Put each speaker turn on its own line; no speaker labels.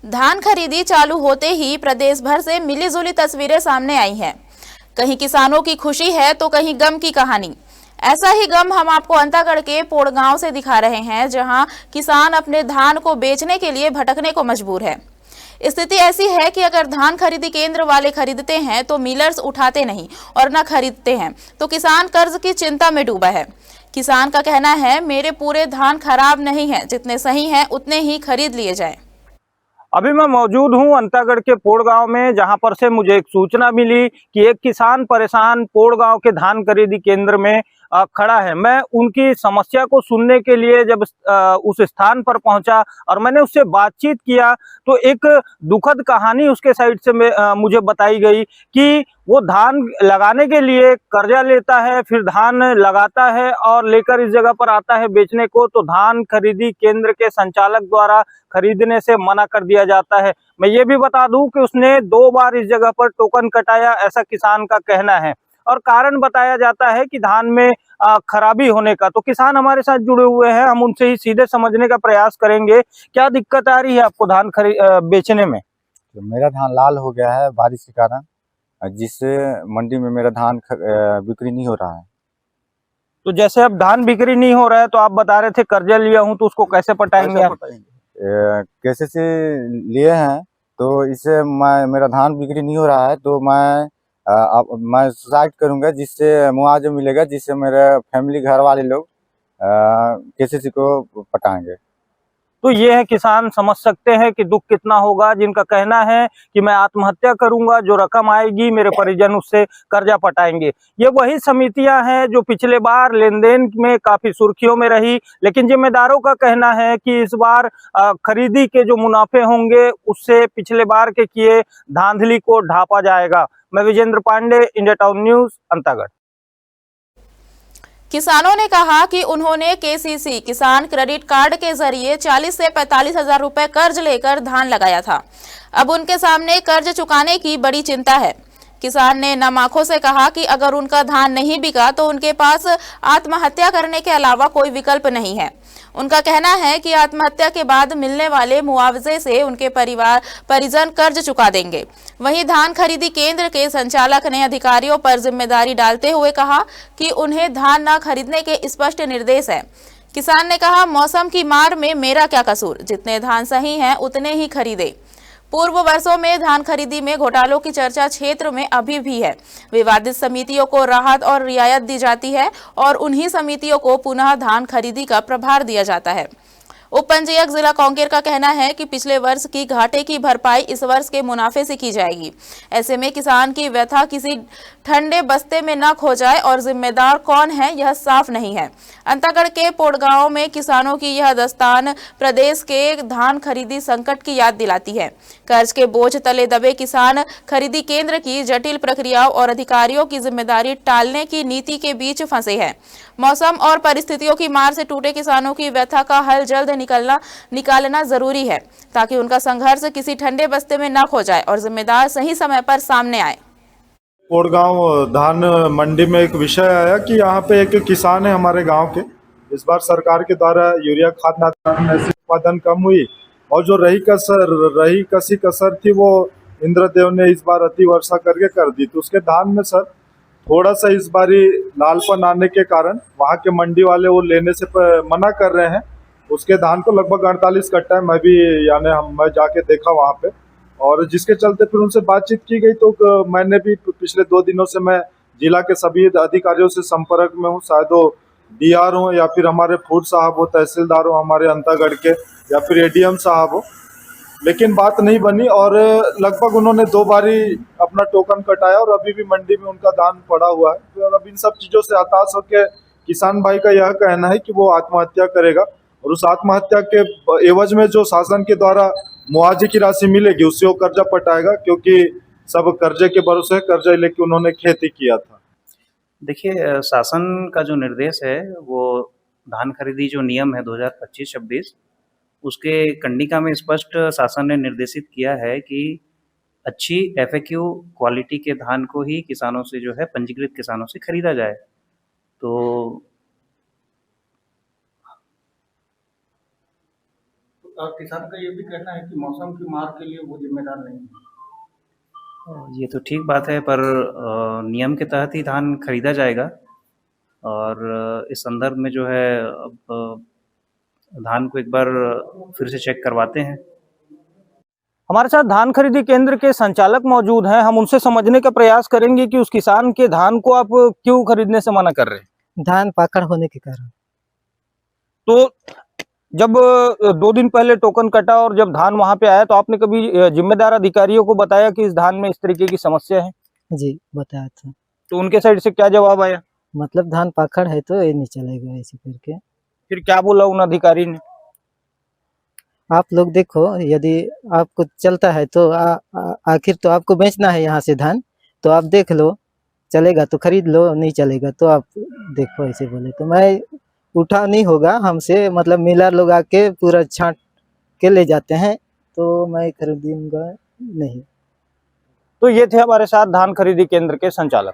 धान खरीदी चालू होते ही प्रदेश भर से मिलीजुली तस्वीरें सामने आई हैं। कहीं किसानों की खुशी है तो कहीं गम की कहानी। ऐसा ही गम हम आपको अंतागढ़ के पोड़ गांव से दिखा रहे हैं, जहां किसान अपने धान को बेचने के लिए भटकने को मजबूर है। स्थिति ऐसी है कि अगर धान खरीदी केंद्र वाले खरीदते हैं तो मिलर्स उठाते नहीं और न खरीदते हैं तो किसान कर्ज की चिंता में डूबा है। किसान का कहना है, मेरे पूरे धान खराब नहीं है, जितने सही हैं उतने ही खरीद लिए जाएं।
अभी मैं मौजूद हूं अंतागढ़ के पोड़ गांव में, जहां पर से मुझे एक सूचना मिली कि एक किसान परेशान पोड़ गांव के धान खरीदी केंद्र में खड़ा है। मैं उनकी समस्या को सुनने के लिए जब उस स्थान पर पहुंचा और मैंने उससे बातचीत किया तो एक दुखद कहानी उसके साइड से मुझे बताई गई कि वो धान लगाने के लिए कर्जा लेता है, फिर धान लगाता है और लेकर इस जगह पर आता है बेचने को, तो धान खरीदी केंद्र के संचालक द्वारा खरीदने से मना कर दिया जाता है। मैं ये भी बता दूं कि उसने 2 बार इस जगह पर टोकन कटाया, ऐसा किसान का कहना है और कारण बताया जाता है कि धान में खराबी होने का। तो किसान हमारे साथ जुड़े हुए हैं, हम उनसे ही सीधे समझने का प्रयास करेंगे क्या दिक्कत आ रही है आपको धान बेचने में।
तो मेरा धान लाल हो गया है बारिश के कारण, जिससे मंडी में मेरा धान बिक्री नहीं हो रहा है।
तो जैसे अब धान बिक्री नहीं हो रहा है तो आप बता रहे थे कर्जा लिया हूं, तो उसको कैसे पटाएंगे आप?
कैसे से लिए हैं तो इससे मेरा धान बिक्री नहीं हो रहा है, तो मैं सुसाइड करूंगा, जिससे मुआवजा मिलेगा, जिससे मेरे फैमिली घर वाले लोग केसीसी को पटाएंगे।
तो ये है, किसान समझ सकते हैं कि दुख कितना होगा, जिनका कहना है कि मैं आत्महत्या करूंगा, जो रकम आएगी मेरे परिजन उससे कर्जा पटाएंगे। ये वही समितियां हैं जो पिछले बार लेन देन में काफी सुर्खियों में रही, लेकिन जिम्मेदारों का कहना है कि इस बार खरीदी के जो मुनाफे होंगे उससे पिछले बार के किए धांधली को ढांपा जाएगा। मैं Vijendra Pandey, India Town News, Antagarh.
किसानों ने कहा कि उन्होंने केसीसी किसान क्रेडिट कार्ड के जरिए 40 से 45 हजार रुपए कर्ज लेकर धान लगाया था। अब उनके सामने कर्ज चुकाने की बड़ी चिंता है। किसान ने नम आंखों से कहा कि अगर उनका धान नहीं बिका तो उनके पास आत्महत्या करने के अलावा कोई विकल्प नहीं है। उनका कहना है कि आत्महत्या के बाद मिलने वाले मुआवजे से उनके परिजन कर्ज चुका देंगे। वहीं धान खरीदी केंद्र के संचालक ने अधिकारियों पर जिम्मेदारी डालते हुए कहा कि उन्हें धान न खरीदने के स्पष्ट निर्देश है। किसान ने कहा, मौसम की मार में मेरा क्या कसूर, जितने धान सही हैं उतने ही खरीदे। पूर्व वर्षों में धान खरीदी में घोटालों की चर्चा क्षेत्र में अभी भी है। विवादित समितियों को राहत और रियायत दी जाती है और उन्हीं समितियों को पुनः धान खरीदी का प्रभार दिया जाता है। उप पंजीयक जिला कांकेर का कहना है कि पिछले वर्ष की घाटे की भरपाई इस वर्ष के मुनाफे से की जाएगी। ऐसे में किसान की व्यथा किसी ठंडे बस्ते में न खो जाए और जिम्मेदार कौन है यह साफ नहीं है। अंतागढ़ के पोड़ गांव में किसानों की यह दास्तान प्रदेश के धान खरीदी संकट की याद दिलाती है। कर्ज के बोझ तले दबे किसान खरीदी केंद्र की जटिल प्रक्रियाओं और अधिकारियों की जिम्मेदारी टालने की नीति के बीच फंसे हैं। मौसम और परिस्थितियों की मार से टूटे किसानों की व्यथा का हल जल्द निकालना जरूरी है, ताकि उनका संघर्ष किसी ठंडे बस्ते में न खो जाए और जिम्मेदार सही समय पर सामने आए।
पोड़ गांव धान मंडी में एक विषय आया कि यहाँ पे एक किसान है हमारे गांव के। इस बार सरकार के द्वारा यूरिया खाद नाशक से उत्पादन कम हुई और जो रही कसी कसर थी वो इंद्रदेव ने इस बार अति वर्षा करके कर दी। तो उसके धान में सर थोड़ा सा इस बारी लालपन आने के कारण वहाँ के मंडी वाले वो लेने से मना कर रहे हैं। उसके धान को लगभग 48 कट्टा है। मैं जाके देखा वहाँ पे, और जिसके चलते फिर उनसे बातचीत की गई। तो मैंने भी पिछले 2 दिनों से मैं जिला के सभी अधिकारियों से संपर्क में हूँ, शायद वो डीआर हो या फिर हमारे फूड साहब हो, तहसीलदार हो हमारे अंतागढ़ के, या फिर एडीएम साहब हो, लेकिन बात नहीं बनी। और लगभग उन्होंने 2 बारी अपना टोकन कटाया और अभी भी मंडी में उनका धान पड़ा हुआ है। और अब इन सब चीज़ों से हताश होकर किसान भाई का यह कहना है कि वो आत्महत्या करेगा और उस आत्महत्या के एवज में जो शासन के द्वारा मुआवजे की राशि मिलेगी उससे वो कर्जा पटाएगा, क्योंकि सब कर्जे के भरोसे कर्जा लेके उन्होंने खेती किया था।
देखिए, शासन का जो निर्देश है वो धान खरीदी जो नियम है 2025-26 उसके कंडिका में स्पष्ट शासन ने निर्देशित किया है कि अच्छी एफएक्यू क्वालिटी के धान को ही किसानों से जो है पंजीकृत किसानों से खरीदा जाए। तो
किसान का ये भी कहना है कि मौसम की मार के लिए वो जिम्मेदार नहीं है।
ये तो ठीक बात है, पर नियम के तहत ही धान खरीदा जाएगा और इस संदर्भ में जो है अब धान को एक बार फिर से चेक करवाते हैं।
हमारे साथ धान खरीदी केंद्र के संचालक मौजूद हैं। हम उनसे समझने का प्रयास करेंगे कि उस किसान के धान को आप क्यों खरीदने से मना कर रहे हैं।
धान पाकड़ होने के कारण।
तो जब 2 दिन पहले टोकन कटा और जब धान वहां पे आया तो आपने कभी जिम्मेदार अधिकारियों को बताया कि इस धान में इस तरीके की समस्या है?
जी बताया था।
तो उनके साइड से क्या जवाब आया?
मतलब धान पाकड़ है तो ये नहीं चलेगा ऐसे करके।
फिर क्या बोला उन अधिकारी ने?
आप लोग देखो, यदि आपको चलता है तो आखिर तो आपको बेचना है यहाँ से धान, तो आप देख लो, चलेगा तो खरीद लो, नहीं चलेगा तो आप देखो, ऐसे बोले। तो मैं उठा नहीं होगा हमसे, मतलब मिलर लोग आके पूरा छांट के ले जाते हैं, तो मैं खरीदूंगा नहीं।
तो ये थे हमारे साथ धान खरीदी केंद्र के संचालक।